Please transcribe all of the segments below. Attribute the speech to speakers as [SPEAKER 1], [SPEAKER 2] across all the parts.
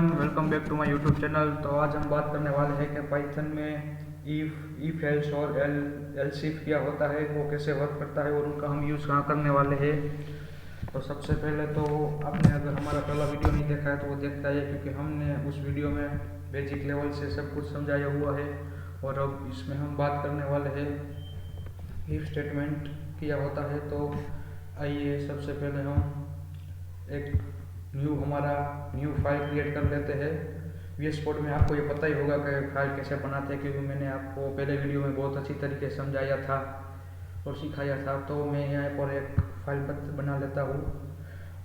[SPEAKER 1] Everyone, welcome back to my YouTube channel. तो आज हम बात करने वाले हैं कि पाइथन में इफ एल्स और एल्स इफ क्या होता है, वो कैसे वर्क करता है और उनका हम यूज़ कहाँ करने वाले हैं। तो सबसे पहले तो आपने अगर हमारा पहला वीडियो नहीं देखा है तो वो देखता है, क्योंकि हमने उस वीडियो में बेसिक लेवल से सब कुछ समझाया हुआ है। और अब इसमें हम बात करने वाले हैं इफ स्टेटमेंट क्या होता है। तो आइए सबसे पहले हम एक न्यू फाइल क्रिएट कर लेते हैं। वीएस कोड में आपको ये पता ही होगा कि फाइल कैसे बनाते हैं, क्योंकि मैंने आपको पहले वीडियो में बहुत अच्छी तरीके से समझाया था और सिखाया था। तो मैं यहाँ पर एक फाइल बना लेता हूँ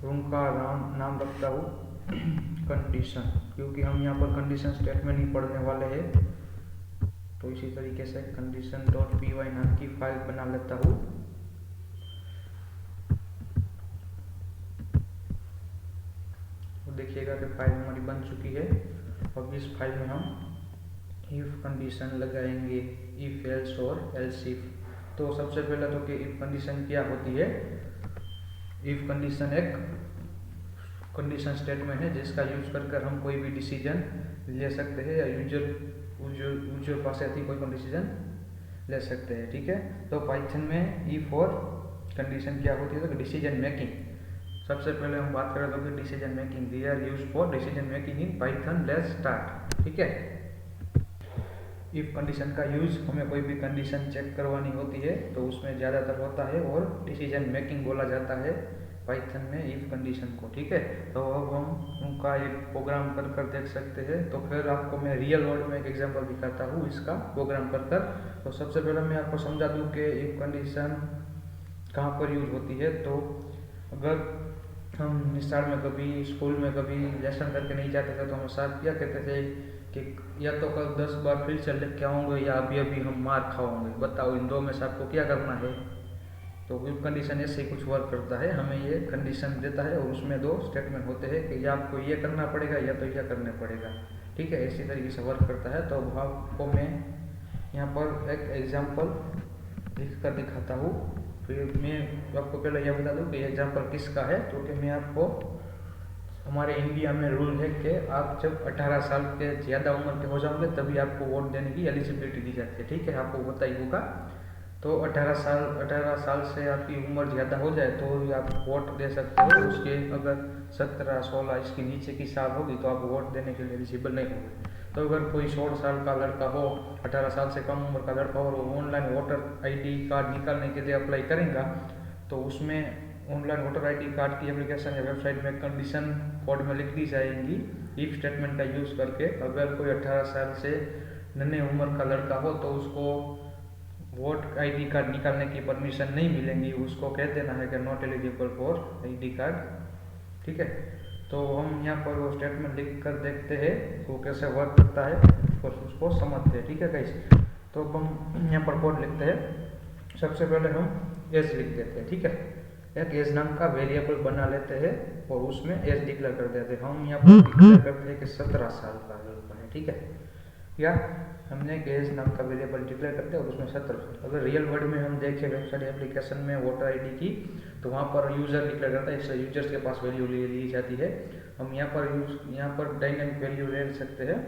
[SPEAKER 1] और उनका नाम रखता हूँ कंडीशन, क्योंकि हम यहाँ पर कंडीशन स्टेटमेंट ही पढ़ने वाले हैं। तो इसी तरीके से condition.py नाम की फाइल बना लेता हूँ। देखिएगा कि फाइल हमारी बन चुकी है। अब इस फाइल में हम इफ कंडीशन लगाएंगे, इफ एल्स और एल्स इफ। तो सबसे पहले तो कि इफ कंडीशन क्या होती है। इफ कंडीशन एक कंडीशन स्टेटमेंट है जिसका यूज कर हम कोई भी डिसीजन ले सकते हैं या यूजर पास से कोई डिसीजन ले सकते हैं। ठीक है, तो पाइथन में इफ और कंडीशन क्या होती है, तो डिसीजन मेकिंग। सबसे पहले हम बात करें तो decision making, they are used for decision making in Python. Let's start. ठीक है, इफ कंडीशन का यूज हमें कोई भी कंडीशन चेक करवानी होती है तो उसमें ज़्यादातर होता है, और डिसीजन मेकिंग बोला जाता है पाइथन में इफ कंडीशन को। ठीक है, तो अब हम उनका एक प्रोग्राम कर देख सकते हैं। तो फिर आपको मैं रियल वर्ल्ड में एक एग्जांपल दिखाता हूँ इसका प्रोग्राम कर। तो सबसे पहले मैं आपको समझा दूँ कि इफ कंडीशन कहाँ पर यूज होती है। तो अगर हम मिसाल में कभी स्कूल में कभी लेसन करके नहीं जाते थे तो हम सर क्या कहते थे कि या तो कल 10 बार फिर से लिख के आऊँगे या अभी हम मार खाओगे, बताओ इन दो में से आपको क्या करना है। तो इफ कंडीशन ऐसे ही कुछ वर्क करता है, हमें ये कंडीशन देता है और उसमें दो स्टेटमेंट होते हैं कि या आपको ये करना पड़ेगा या तो ये करना पड़ेगा। ठीक है, इसी तरीके से वर्क करता है। तो आपको मैं यहाँ पर एक एग्जाम्पल लिख कर दिखाता हूँ। फिर मैं आपको पहले यह बता दूं कि एग्जाम्पल किसका है। तो कि मैं आपको, हमारे इंडिया में रूल है कि आप जब 18 साल के ज़्यादा उम्र के हो जाओगे तभी आपको वोट देने की एलिजिबिलिटी दी जाती है। ठीक है, आपको पता ही होगा। तो 18 साल से आपकी उम्र ज़्यादा हो जाए तो आप वोट दे सकते हो। उसके अगर 17, 16 इसके नीचे की साल होगी तो आप वोट देने के लिए एलिजिबल नहीं होंगे। तो अगर कोई 16 साल का लड़का हो, 18 साल से कम उम्र का लड़का हो और वो ऑनलाइन वोटर आईडी कार्ड निकालने के लिए अप्लाई करेगा, तो उसमें ऑनलाइन वोटर आईडी कार्ड की एप्लीकेशन या वेबसाइट में कंडीशन कोड में लिख दी जाएंगी इफ स्टेटमेंट का यूज़ करके। अगर कोई 18 साल से नन्हे उम्र का लड़का हो तो उसको वोट आईडी कार्ड निकालने की परमिशन नहीं मिलेंगी, उसको कह देना है कि not eligible for ID card. ठीक है, तो हम यहाँ पर वो स्टेटमेंट लिख कर देखते हैं वो कैसे वर्क करता है और उसको समझते हैं। ठीक है गाइस, तो हम यहाँ पर कोड लिखते हैं। सबसे पहले हम एज लिख देते हैं। ठीक है, एक एज नाम का वेरिएबल बना लेते हैं और उसमें एज डिक्लेयर कर देते हैं। हम यहाँ पर डिक्लेयर करते हैं कि 17 साल का लड़का है। ठीक है, या हमने एज नाम का वेरिएबल डिक्लेयर करते हैं और उसमें 17। अगर रियल वर्ल्ड में हम देखें वेबसाइट एप्लीकेशन में वोटर आईडी की, तो वहाँ पर यूज़र डिक्लेयर करता है, इससे यूजर्स के पास वैल्यू ली जाती है। हम यहाँ पर डायनेमिक वैल्यू ले सकते हैं।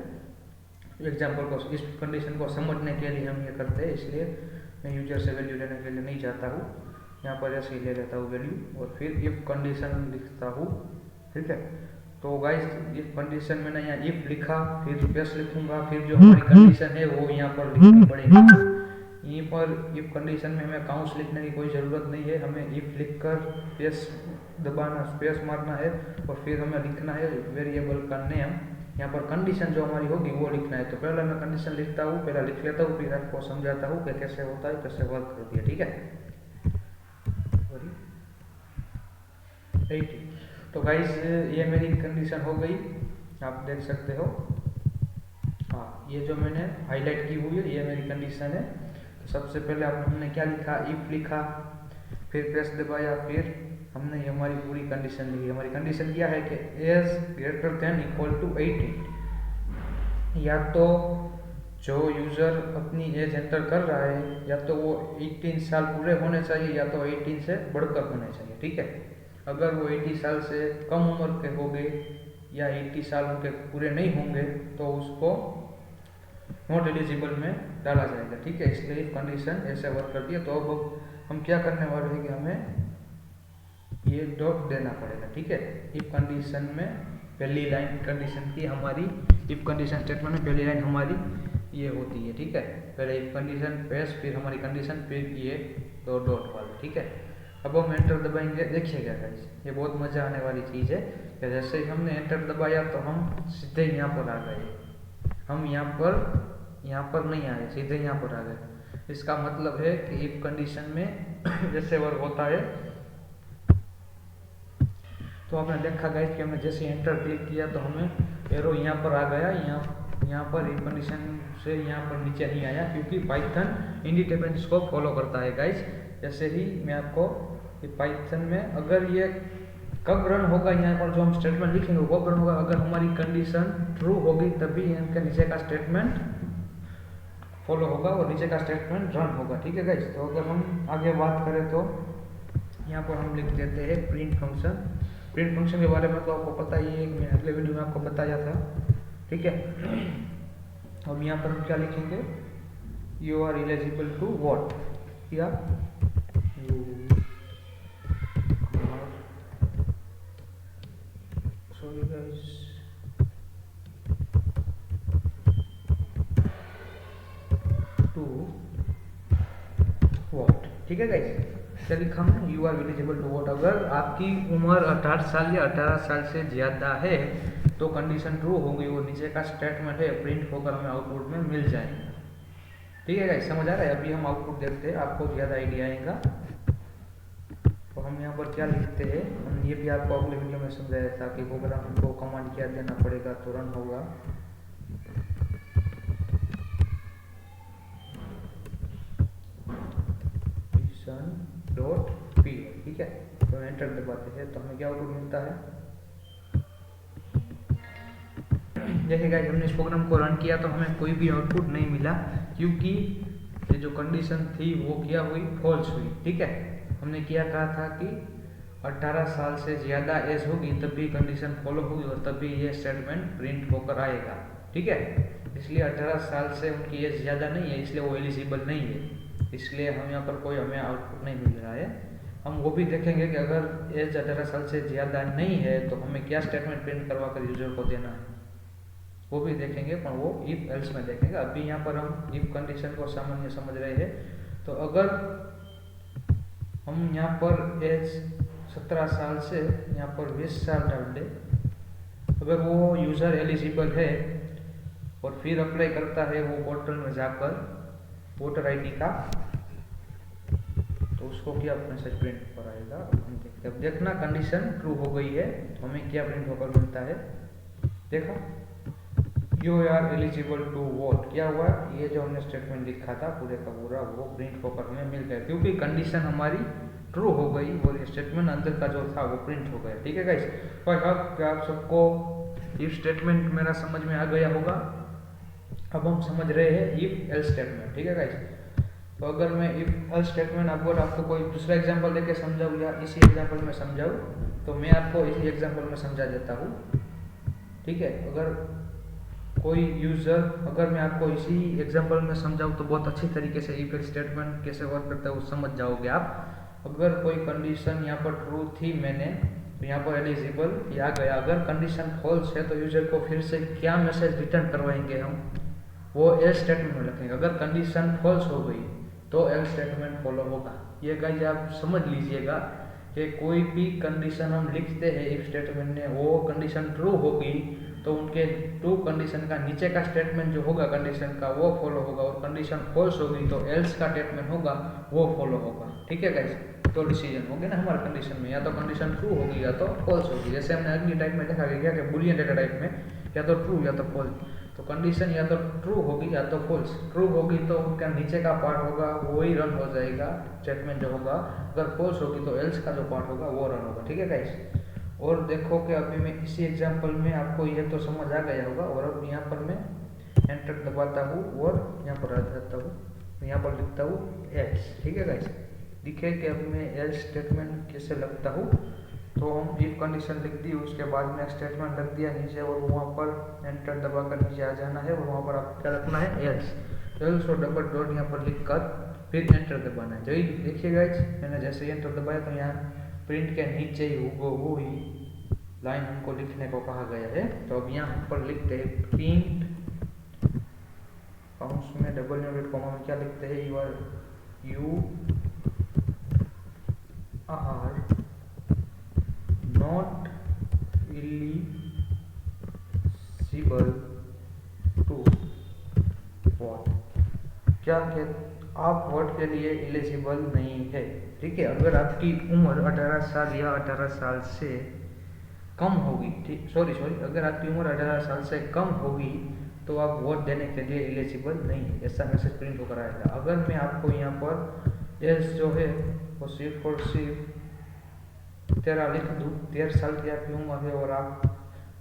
[SPEAKER 1] एग्जाम्पल को, इस कंडीशन को समझने के लिए हम ये करते हैं, इसलिए मैं यूजर से वैल्यू लेने के लिए नहीं जाता हूँ। यहाँ पर ऐसे ही ले लेता हूँ वैल्यू और फिर इफ कंडीशन लिखता हूँ। ठीक है, तो गाइस इफ कंडीशन मैंने यहाँ इफ लिखा, फिर स्पेस लिखूंगा, फिर जो हमारी कंडीशन है वो यहाँ पर लिखनी पड़ेगी। यहीं पर इफ कंडीशन में हमें काउंट्स लिखने की कोई ज़रूरत नहीं है, हमें इफ लिखकर स्पेस दबाना, स्पेस मारना है और फिर हमें लिखना है वेरिएबल का नेम। यहाँ पर कंडीशन जो हमारी होगी वो लिखना है। तो पहले मैं कंडीशन लिखता हूँ, पहले लिख लेता हूँ, फिर आपको समझाता हूँ कि कैसे होता है, कैसे वर्क करती है। ठीक है, 80। तो गाइस ये मेरी कंडीशन हो गई, आप देख सकते हो। हाँ, ये जो मैंने हाईलाइट की हुई है ये मेरी कंडीशन है। तो सबसे पहले हमने क्या लिखा, इफ लिखा, फिर प्रेस दबाया, फिर हमने ये हमारी पूरी कंडीशन लिखी। हमारी कंडीशन क्या है कि age greater than equal to 18। या तो जो यूज़र अपनी एज एंटर कर रहा है या तो वो 18 साल पूरे होने चाहिए या तो 18 से बढ़कर होने चाहिए। ठीक है, अगर वो 80 साल से कम उम्र के हो गए या 80 साल उनके पूरे नहीं होंगे तो उसको नॉट एलिजिबल में डाला जाएगा, ठीक है। इसलिए इफ कंडीशन ऐसे वर्क करती है। तो अब हम क्या करने वाले हैं कि हमें ये डॉट देना पड़ेगा, ठीक है। इफ कंडीशन में पहली लाइन कंडीशन की हमारी, इफ कंडीशन स्टेटमेंट में पहली लाइन हमारी ये होती है, ठीक है। पहले इफ कंडीशन पेस, फिर हमारी कंडीशन, फिर ये दो डॉट वाला, ठीक है। अब हम एंटर दबाएंगे। देखिएगा गाइस, ये बहुत मज़ा आने वाली चीज़ है कि जैसे ही हमने एंटर दबाया तो हम सीधे यहाँ पर आ गए। हम यहाँ पर नहीं आए, सीधे यहाँ पर आ गए। इसका मतलब है कि इफ कंडीशन में जैसे वर्क होता है, तो आपने देखा गाइस कि हमने जैसे एंटर क्लिक किया तो हमें एरो यहाँ पर आ गया। यहाँ पर इफ कंडीशन से यहाँ पर नीचे नहीं आया, क्योंकि पाइथन इंडिपेंडेंस को फॉलो करता है गाइस। जैसे ही मैं आपको पाइथन में अगर ये कब रन होगा, यहाँ पर जो हम स्टेटमेंट लिखेंगे वो कब रन होगा, अगर हमारी कंडीशन ट्रू होगी तभी इनके नीचे का स्टेटमेंट फॉलो होगा और नीचे का स्टेटमेंट रन होगा, ठीक है गाइस। तो अगर हम आगे बात करें तो यहाँ पर हम लिख देते हैं प्रिंट फंक्शन। प्रिंट फंक्शन के बारे में तो आपको पता ही है, मैं अगले वीडियो में आपको बताया था, ठीक है। अब यहाँ पर हम क्या लिखेंगे, you are eligible to vote, या सॉरी गाइस, टू वॉट, ठीक है गाइस। क्या लिखा हमने, you are eligible to vote. अगर आपकी उम्र 18 साल या 18 साल से ज़्यादा है तो कंडीशन ट्रू होगी और नीचे का स्टेटमेंट है प्रिंट होकर हमें आउटपुट में मिल जाएगा, ठीक है गाइस। समझ आ रहा है। अभी हम आउटपुट देखते हैं, आपको ज़्यादा आइडिया आएगा। तो हम यहाँ पर क्या लिखते हैं, हम ये भी आपको अगले वीडियो में समझाया था कि प्रोग्राम को कमांड क्या देना पड़ेगा तो रन होगा। डॉट पी, ठीक है। तो एंटर दबाते हैं तो हमें क्या आउटपुट मिलता है। जैसे गाइस हमने इस प्रोग्राम को रन किया तो हमें कोई भी आउटपुट नहीं मिला, क्योंकि ये जो कंडीशन थी वो क्या हुई, फॉल्स हुई, ठीक है। हमने क्या कहा था कि 18 साल से ज़्यादा एज होगी तभी कंडीशन फॉलो होगी और तभी ये स्टेटमेंट प्रिंट होकर आएगा, ठीक है। इसलिए 18 साल से उनकी एज ज़्यादा नहीं है, इसलिए वो एलिजिबल नहीं है, इसलिए हम यहाँ पर कोई हमें आउटपुट नहीं मिल रहा है। हम वो भी देखेंगे कि अगर एज 18 साल से ज़्यादा नहीं है तो हमें क्या स्टेटमेंट प्रिंट करवा कर यूजर को देना है, वो भी देखेंगे, पर वो इफ एल्स में देखेंगे। अभी यहाँ पर हम इफ कंडीशन को सामान्य समझ रहे हैं। तो अगर हम यहाँ पर एज 17 साल से यहाँ पर 20 साल डाल दें, अगर वो यूज़र एलिजिबल है और फिर अप्लाई करता है वो पोर्टल में जाकर वोटर आईडी का, तो उसको क्या मैसेज प्रिंट होकर आएगा, हम देखते हैं। अब देखना कंडीशन ट्रू हो गई है तो हमें क्या प्रिंट होकर मिलता है, देखा, you are eligible to vote. क्या हुआ, ये जो हमने स्टेटमेंट लिखा था पूरे का पूरा वो प्रिंट होकर हमें मिल गया, क्योंकि कंडीशन हमारी ट्रू हो गई और ये स्टेटमेंट अंदर का जो था वो प्रिंट हो गया, ठीक है गाइस। तो आप सबको इफ स्टेटमेंट मेरा समझ में आ गया होगा। अब हम समझ रहे हैं इफ एल्स स्टेटमेंट, ठीक है गाइस। तो अगर मैं इफ एल्स स्टेटमेंट आपको कोई दूसरा एग्जांपल देके समझाऊँ या इसी एग्जांपल में समझाऊँ, तो मैं आपको इसी एग्जांपल में समझा देता हूँ, ठीक है। अगर कोई यूज़र, अगर मैं आपको इसी एग्जांपल में समझाऊँ तो बहुत अच्छी तरीके से इफ एल्स स्टेटमेंट कैसे वर्क करता है वो समझ जाओगे आप। अगर कोई कंडीशन यहाँ पर ट्रू थी मैंने, तो यहाँ पर एलिजिबल आ गया। अगर कंडीशन फॉल्स है तो यूजर को फिर से क्या मैसेज रिटर्न करवाएंगे हम, वो एल्स स्टेटमेंट में लिखेंगे। अगर कंडीशन फॉल्स हो गई तो एल्स स्टेटमेंट फॉलो होगा। ये गाइस आप समझ लीजिएगा कि कोई भी कंडीशन हम लिखते हैं इफ स्टेटमेंट में, वो कंडीशन ट्रू होगी तो उनके ट्रू कंडीशन का नीचे का स्टेटमेंट जो होगा कंडीशन का वो फॉलो होगा, और कंडीशन फॉल्स होगी तो एल्स का स्टेटमेंट होगा वो फॉलो होगा, ठीक है गाइस। तो डिसीजन हो गया ना हमारे कंडीशन में, या तो कंडीशन ट्रू होगी या तो फॉल्स होगी। जैसे हमने अगली टाइप में देखा गया कि बुलियन डेटा टाइप में या तो ट्रू या तो फॉल्स, तो कंडीशन या तो ट्रू होगी या तो फॉल्स। ट्रू होगी तो उनका नीचे का पार्ट होगा वो ही रन हो जाएगा स्टेटमेंट जो होगा, अगर फॉल्स होगी तो एल्स का जो पार्ट होगा वो रन होगा, ठीक है गाइस। और देखो कि अभी मैं इसी एग्जांपल में आपको ये तो समझ आ गया होगा, और अब यहाँ पर मैं एंटर दबाता हूँ और यहाँ पर आ जाता हूँ, यहाँ पर लिखता हूँ एल्स, ठीक है गाइस। दिखे कि अब मैं एल्स स्टेटमेंट कैसे लगता हूँ, तो हम इफ कंडीशन लिख दी, उसके बाद में स्टेटमेंट रख दिया नीचे और वहाँ पर एंटर दबाकर नीचे आ जाना है और वहाँ पर आपको क्या रखना है, एल्स और डबल डॉट यहाँ पर लिख कर फिर एंटर दबाना है। देखिए गाइस, मैंने जैसे एंटर दबाया तो यहाँ प्रिंट के नीचे ही वो ही लाइन हमको लिखने को कहा गया है। तो अब यहाँ हम पर लिखते हैं प्रिंट काउंस में डबल यूनिट कॉमा में क्या लिखते हैं, you are not eligible to vote. क्या आप वोट के लिए एलिजिबल नहीं है, ठीक है। अगर आपकी उम्र 18 साल या 18 साल से कम होगी, ठीक, सॉरी अगर आपकी उम्र 18 साल से कम होगी तो आप वोट देने के लिए एलिजिबल नहीं है, ऐसा मैसेज प्रिंट होकर आएगा। अगर मैं आपको यहाँ पर एज जो है वो सिर्फ और सिर्फ 13 लिख दूँ, 13 साल की आपकी उम्र है और आप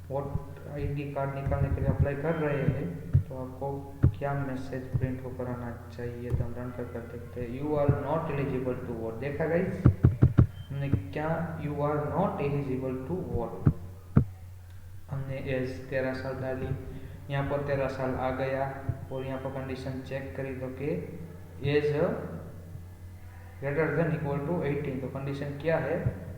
[SPEAKER 1] वोट ID कार्ड निकालने के लिए अप्लाई कर रहे हैं, तो आपको क्या मैसेज प्रिंट होकर आना चाहिए, तो हम रन कर देखते हैं। You are not eligible to vote. देखा गाइस हमने क्या, you are not eligible to vote. हमने एज 13 साल डाली, यहाँ पर 13 साल आ गया और यहाँ पर कंडीशन चेक करी तो कि age greater than equal to 18, तो कंडीशन क्या है,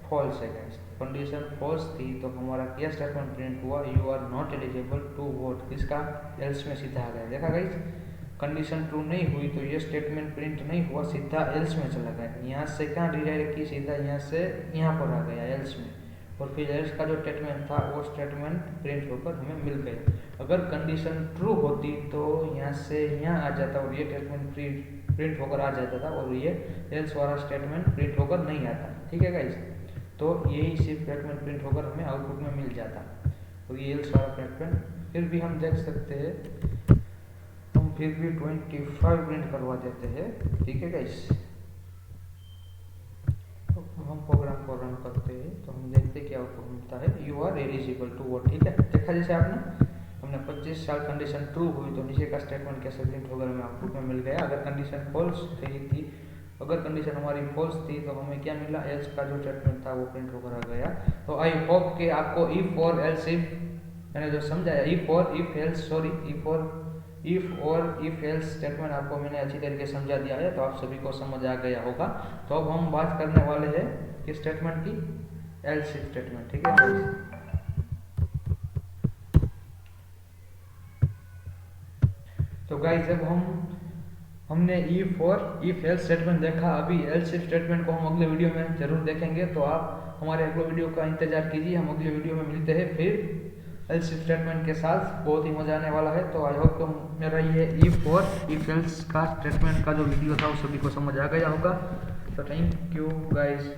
[SPEAKER 1] फॉल्स है गाइस। कंडीशन फॉल्स थी तो हमारा क्या स्टेटमेंट प्रिंट हुआ, you are not eligible to vote. इसका एल्स में सीधा आ गया। देखा गाइस, कंडीशन ट्रू नहीं हुई तो ये स्टेटमेंट प्रिंट नहीं हुआ, सीधा एल्स में चला गया। यहाँ से कहाँ रिडायरेक्ट की, सीधा यहाँ से यहाँ पर आ गया एल्स में, और फिर एल्स का जो स्टेटमेंट था वो स्टेटमेंट प्रिंट होकर हमें मिल गया। अगर कंडीशन ट्रू होती तो यहाँ से यहाँ आ जाता और ये स्टेटमेंट प्रिंट होकर आ जाता था और ये एल्स वाला स्टेटमेंट प्रिंट होकर नहीं आता, ठीक है गाइस। तो यही सिर्फ स्टेटमेंट प्रिंट होकर हमें आउटपुट में मिल जाता और ये एल्स वाला स्टेटमेंट। फिर भी हम देख सकते हैं, हम फिर भी 25 प्रिंट करवा देते हैं, ठीक है गाइस। तो हम प्रोग्राम को रन करते हैं तो हम देखते हैं क्या आउटपुट मिलता है, you are eligible to vote, ठीक है। देखा जैसे आपने, हमने 25 साल कंडीशन ट्रू हुई तो नीचे का स्टेटमेंट कैसे प्रिंट होकर हमें आउटपुट में मिल गया। अगर कंडीशन फॉल्स थी, अगर कंडीशन हमारी फॉल्स थी तो हमें क्या मिला, एल्स का जो स्टेटमेंट था वो प्रिंट होकर आ गया। तो आई होप कि आपको इफ और एल्स इफ मैंने जो समझाया, इफ और इफ एल्स, सॉरी इफ और इफ एल्स स्टेटमेंट आपको मैंने अच्छी तरीके से समझा दिया है, तो आप सभी को समझ आ गया होगा। तो अब हम बात करने वाले हैं किस स्टेटमेंट की, एल्स इफ स्टेटमेंट, ठीक है। तो गाइस जब हमने इफ और इफ एल्स स्टेटमेंट देखा, अभी एल्स इफ स्टेटमेंट को हम अगले वीडियो में जरूर देखेंगे, तो आप हमारे अगले वीडियो का इंतजार कीजिए। हम अगले वीडियो में मिलते हैं फिर एल्स इफ स्टेटमेंट के साथ, बहुत ही मजा आने वाला है। तो आई होप तो मेरा ये इफ और इफ एल्स का स्टेटमेंट का जो वीडियो था वो सभी को समझ आ गया होगा। तो थैंक यू गाइस।